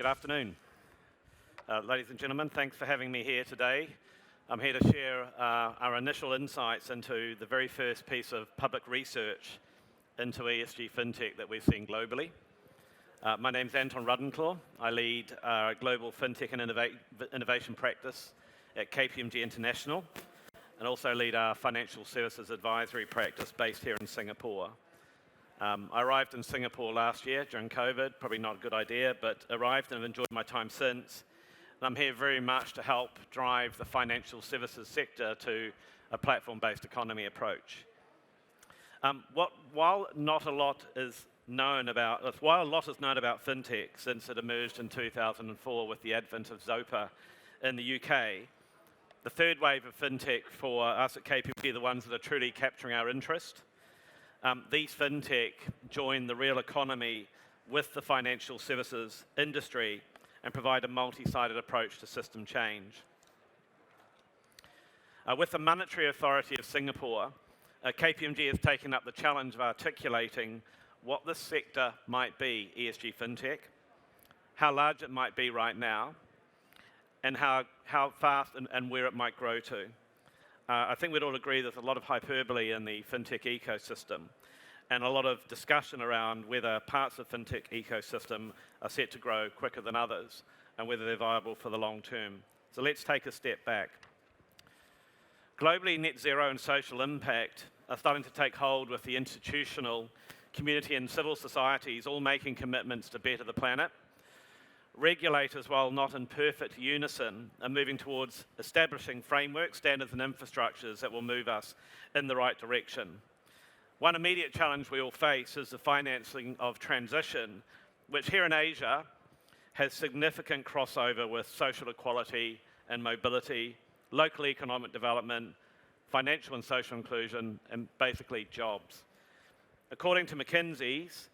afternoon. Ladies and gentlemen, thanks for having me here today. I'm here to share our initial insights into the very first piece of public research into ESG FinTech that we've seen globally. My name's Antony Ruddenklau. I lead our global FinTech and innovation practice at KPMG International, and also lead our financial services advisory practice based here in Singapore. I arrived in Singapore last year during COVID, probably not a good idea, but arrived and have enjoyed my time since. And I'm here very much to help drive the financial services sector to a platform-based economy approach. While a lot is known about FinTech since it emerged in 2004 with the advent of Zopa in the UK, the third wave of FinTech for us at KPMG, the ones that are truly capturing our interest, these FinTech join the real economy with the financial services industry and provide a multi-sided approach to system change. With the Monetary Authority of Singapore, KPMG has taken up the challenge of articulating what this sector might be, ESG FinTech, how large it might be right now, and how fast and where it might grow to. I think we'd all agree there's a lot of hyperbole in the FinTech ecosystem and a lot of discussion around whether parts of FinTech ecosystem are set to grow quicker than others and whether they're viable for the long term. So let's take a step back. Globally, net zero and social impact are starting to take hold with the institutional, community and civil societies all making commitments to better the planet. Regulators, while not in perfect unison, are moving towards establishing frameworks, standards and infrastructures that will move us in the right direction. One immediate challenge we all face is the financing of transition, which here in Asia has significant crossover with social equality and mobility, local economic development, financial and social inclusion, and basically jobs. According to McKinsey's,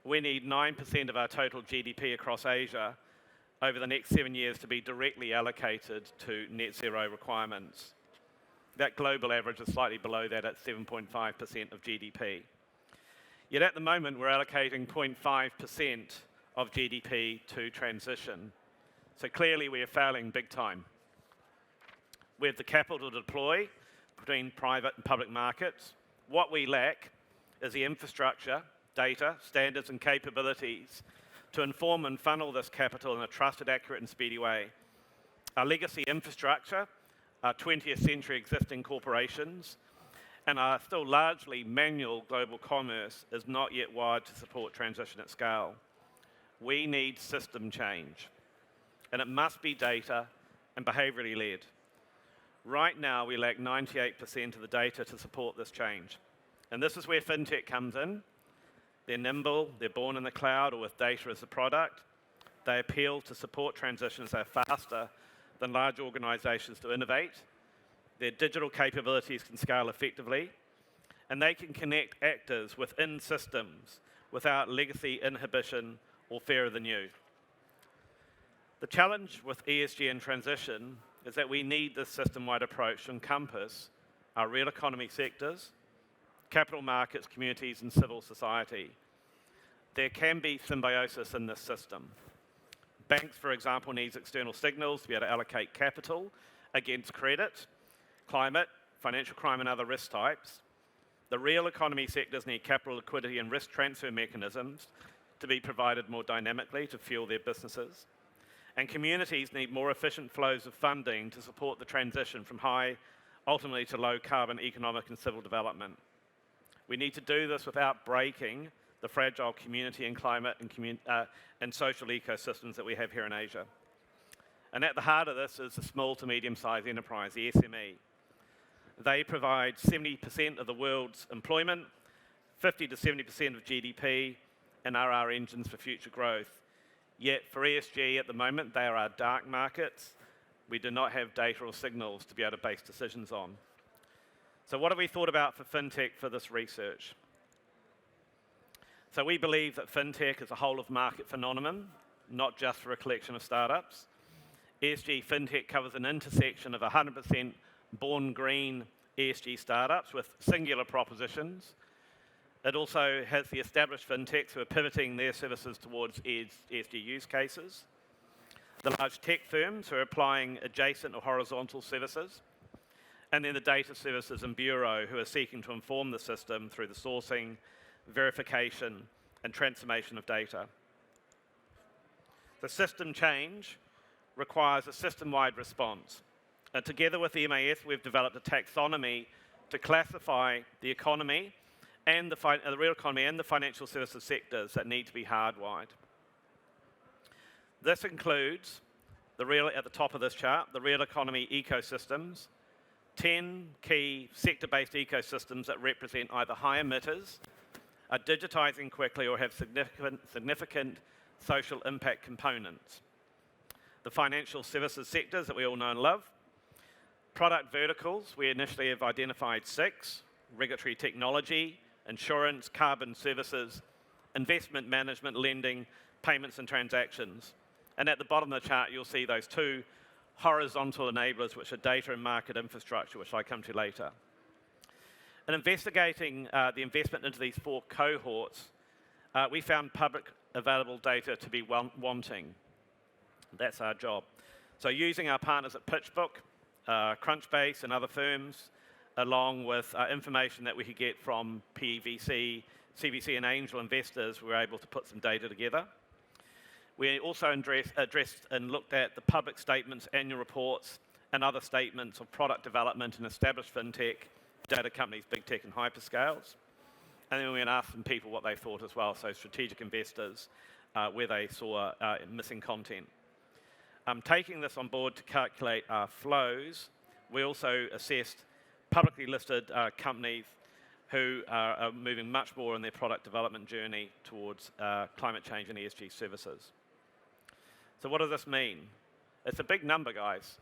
we need 9% of our total GDP across Asia over the next 7 years to be directly allocated to net zero requirements. That global average is slightly below that at 7.5% of GDP. Yet at the moment, we're allocating 0.5% of GDP to transition. So clearly we are failing big time. We have the capital to deploy between private and public markets. What we lack is the infrastructure, data, standards and capabilities to inform and funnel this capital in a trusted, accurate and speedy way. Our legacy infrastructure, our 20th century existing corporations, and our still largely manual global commerce is not yet wired to support transition at scale. We need system change, and it must be data and behaviourally led. Right now, we lack 98% of the data to support this change. And this is where FinTech comes in. They're nimble, they're born in the cloud or with data as a product. They appeal to support transitions that are faster than large organizations to innovate. Their digital capabilities can scale effectively, and they can connect actors within systems without legacy inhibition or fear of the new. The challenge with ESG and transition is that we need this system-wide approach to encompass our real economy sectors, capital markets, communities and civil society. There can be symbiosis in this system. Banks, for example, need external signals to be able to allocate capital against credit, climate, financial crime and other risk types. The real economy sectors need capital liquidity and risk transfer mechanisms to be provided more dynamically to fuel their businesses. And communities need more efficient flows of funding to support the transition from high, ultimately to low carbon economic and civil development. We need to do this without breaking the fragile community and climate and social ecosystems that we have here in Asia. And at the heart of this is the small to medium-sized enterprise, the SME. They provide 70% of the world's employment, 50 to 70% of GDP, and are our engines for future growth. Yet for ESG at the moment, they are our dark markets. We do not have data or signals to be able to base decisions on. So what have we thought about for FinTech for this research? So we believe that FinTech is a whole of market phenomenon, not just for a collection of startups. ESG FinTech covers an intersection of 100% born green ESG startups with singular propositions. It also has the established FinTechs who are pivoting their services towards ESG use cases. the large tech firms who are applying adjacent or horizontal services, and then the data services and bureau who are seeking to inform the system through the sourcing, verification, and transformation of data. The system change requires a system-wide response. And together with the MAS, we've developed a taxonomy to classify the economy and the real economy and the financial services sectors that need to be hardwired. This includes, at the top of this chart, the real economy ecosystems, 10 key sector-based ecosystems that represent either high emitters, are digitising quickly, or have significant social impact components. The financial services sectors that we all know and love. Product verticals, we initially have identified 6: regulatory technology, insurance, carbon services, investment management, lending, payments and transactions. And at the bottom of the chart, you'll see those 2 horizontal enablers, which are data and market infrastructure, which I come to later. In investigating the investment into these 4 cohorts, we found public available data to be wanting. That's our job. So using our partners at PitchBook, Crunchbase and other firms, along with information that we could get from PVC, CVC and angel investors, we were able to put some data together. We also addressed and looked at the public statements, annual reports, and other statements of product development and established fintech, data companies, big tech and hyperscales. And then we went and asked some people what they thought as well, so strategic investors, where they saw missing content. Taking this on board to calculate our flows, we also assessed publicly listed companies who are moving much more in their product development journey towards climate change and ESG services. So what does this mean? It's a big number, guys.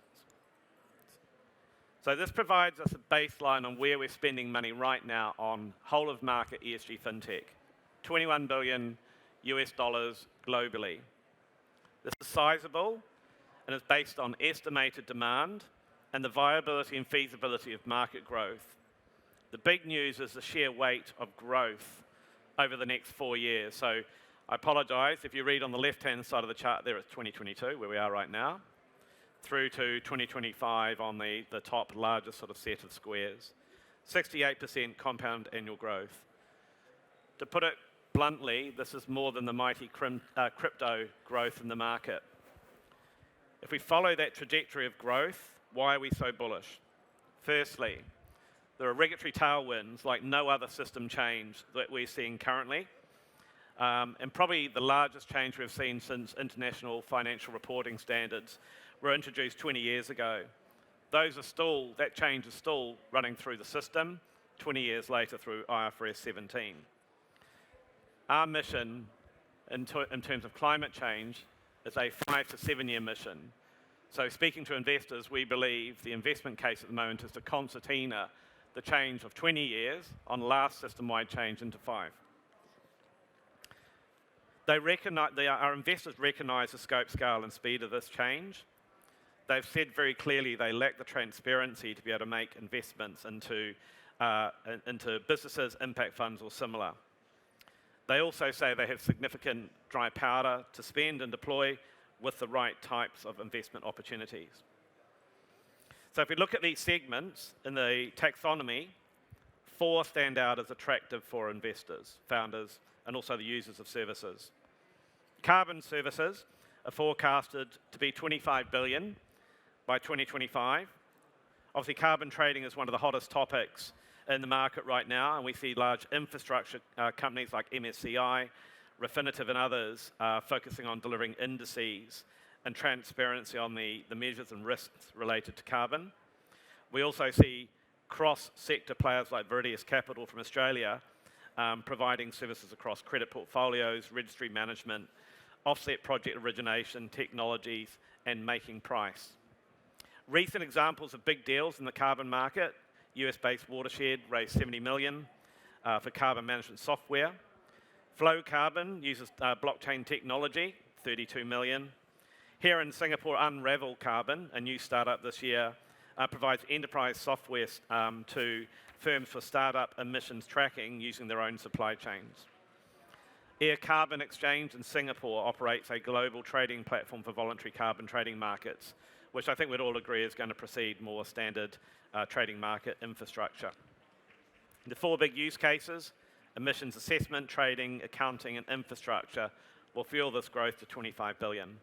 So this provides us a baseline on where we're spending money right now on whole of market ESG FinTech. $21 billion globally. This is sizable and is based on estimated demand and the viability and feasibility of market growth. The big news is the sheer weight of growth over the next 4 years. So I apologise, if you read on the left-hand side of the chart there, it's 2022, where we are right now, through to 2025 on the top largest sort of set of squares. 68% compound annual growth. To put it bluntly, this is more than the mighty crypto growth in the market. If we follow that trajectory of growth, why are we so bullish? Firstly, there are regulatory tailwinds like no other system change that we're seeing currently, and probably the largest change we've seen since international financial reporting standards were introduced 20 years ago. That change is still running through the system 20 years later through IFRS 17. Our mission in terms of climate change is a 5 to 7 year mission. So speaking to investors, we believe the investment case at the moment is to concertina the change of 20 years on last system-wide change into 5. Our investors recognise the scope, scale and speed of this change. They've said very clearly they lack the transparency to be able to make investments into businesses, impact funds or similar. They also say they have significant dry powder to spend and deploy with the right types of investment opportunities. So if we look at these segments in the taxonomy, 4 stand out as attractive for investors, founders, and also the users of services. Carbon services are forecasted to be $25 billion by 2025. Obviously, carbon trading is one of the hottest topics in the market right now, and we see large infrastructure companies like MSCI, Refinitiv and others focusing on delivering indices and transparency on the measures and risks related to carbon. We also see cross-sector players like Veritas Capital from Australia providing services across credit portfolios, registry management, offset project origination, technologies, and making price. Recent examples of big deals in the carbon market: US-based Watershed raised $70 million for carbon management software. Flow Carbon uses blockchain technology, $32 million. Here in Singapore, Unravel Carbon, a new startup this year, provides enterprise software to firms for startup emissions tracking using their own supply chains. Air Carbon Exchange in Singapore operates a global trading platform for voluntary carbon trading markets, which I think we'd all agree is going to precede more standard trading market infrastructure. The four big use cases, emissions assessment, trading, accounting, and infrastructure, will fuel this growth to 25 billion.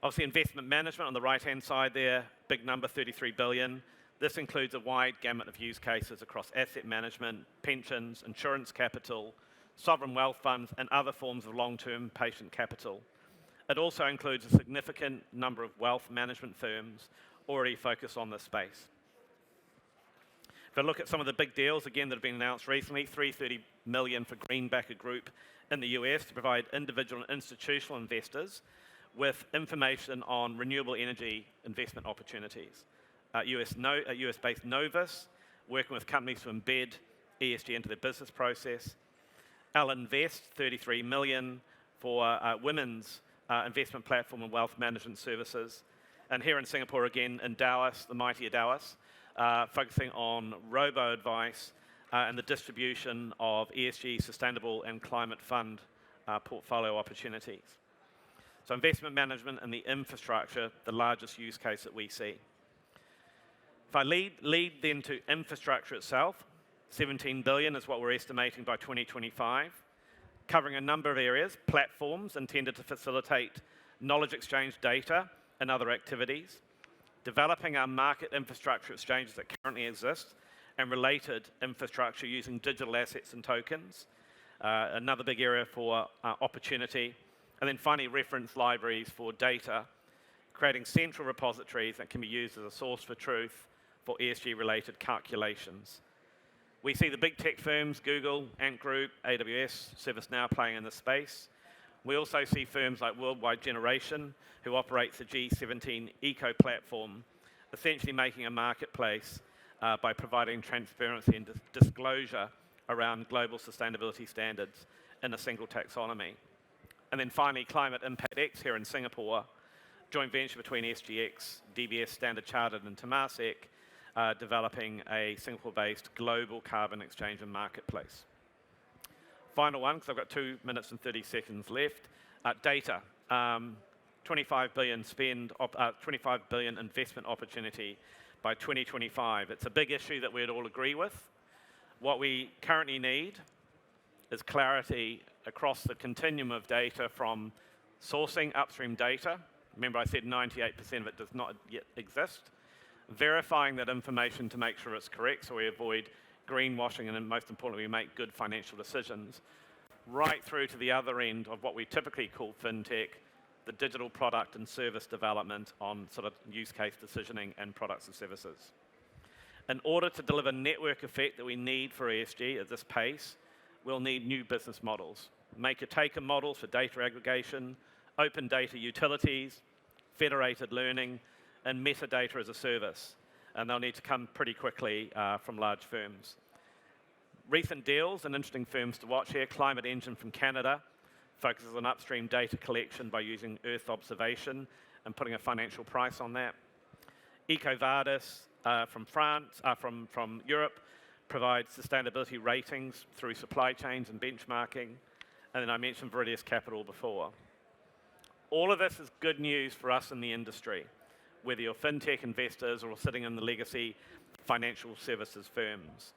Obviously, investment management on the right-hand side there, big number, 33 billion. This includes a wide gamut of use cases across asset management, pensions, insurance capital, sovereign wealth funds, and other forms of long-term patient capital. It also includes a significant number of wealth management firms already focused on this space. If I look at some of the big deals, again, that have been announced recently, $330 million for Greenbacker Group in the US to provide individual and institutional investors with information on renewable energy investment opportunities. US-based Novus, working with companies to embed ESG into their business process. L-Invest, $33 million for women's investment platform and wealth management services. And here in Singapore again, Endowus, the mighty Endowus, focusing on robo-advice and the distribution of ESG sustainable and climate fund portfolio opportunities. So investment management and the infrastructure, the largest use case that we see. If I lead then to infrastructure itself, 17 billion is what we're estimating by 2025, covering a number of areas, platforms intended to facilitate knowledge exchange data and other activities, developing our market infrastructure exchanges that currently exist, and related infrastructure using digital assets and tokens, another big area for opportunity, and then finally reference libraries for data, creating central repositories that can be used as a source for truth for ESG-related calculations. We see the big tech firms, Google, Ant Group, AWS, ServiceNow playing in this space. We also see firms like Worldwide Generation, who operates the G17 eco platform, essentially making a marketplace by providing transparency and disclosure around global sustainability standards in a single taxonomy. And then finally, Climate Impact X here in Singapore, joint venture between SGX, DBS, Standard Chartered, and Temasek, developing a Singapore-based global carbon exchange and marketplace. Final one, because I've got 2 minutes and 30 seconds left. Data, 25 billion spend, 25 billion investment opportunity by 2025. It's a big issue that we'd all agree with. What we currently need is clarity across the continuum of data from sourcing upstream data. Remember I said 98% of it does not yet exist. Verifying that information to make sure it's correct so we avoid greenwashing and then most importantly we make good financial decisions. Right through to the other end of what we typically call FinTech, the digital product and service development on sort of use case decisioning and products and services. In order to deliver network effect that we need for ESG at this pace, we'll need new business models. Maker-taker models for data aggregation, open data utilities, federated learning, and metadata as a service. And they'll need to come pretty quickly from large firms. Recent deals and interesting firms to watch here, Climate Engine from Canada, focuses on upstream data collection by using Earth observation and putting a financial price on that. EcoVadis from France, from Europe, provides sustainability ratings through supply chains and benchmarking. And then I mentioned Viridius Capital before. All of this is good news for us in the industry, whether you're FinTech investors or sitting in the legacy financial services firms.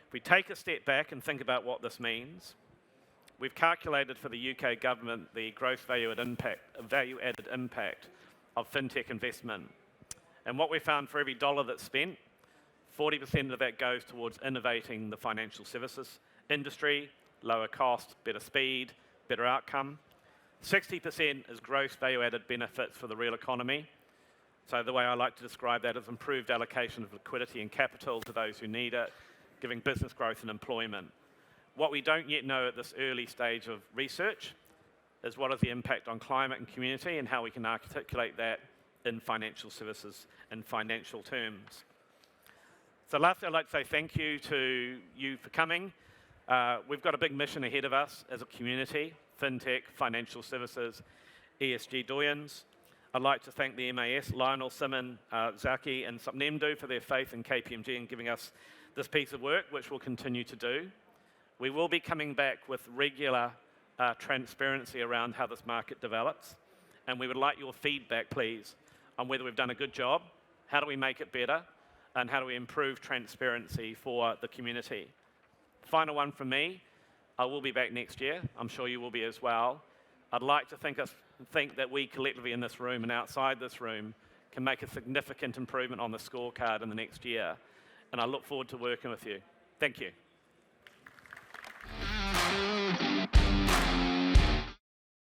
If we take a step back and think about what this means, we've calculated for the UK government the gross value-added impact of FinTech investment. And what we found for every dollar that's spent, 40% of that goes towards innovating the financial services industry, lower cost, better speed, better outcome. 60% is gross value-added benefits for the real economy. So the way I like to describe that is improved allocation of liquidity and capital to those who need it, giving business growth and employment. What we don't yet know at this early stage of research is what is the impact on climate and community and how we can articulate that in financial services and financial terms. So lastly, I'd like to say thank you to you for coming. We've got a big mission ahead of us as a community, FinTech, financial services, ESG doyens. I'd like to thank the MAS, Lionel, Simon, Zaki and Sapnemdu for their faith in KPMG and giving us this piece of work, which we'll continue to do. We will be coming back with regular transparency around how this market develops, and we would like your feedback, please, on whether we've done a good job, how do we make it better, and how do we improve transparency for the community. Final one from me, I will be back next year. I'm sure you will be as well. I'd like to think that we collectively in this room and outside this room can make a significant improvement on the scorecard in the next year, and I look forward to working with you. Thank you.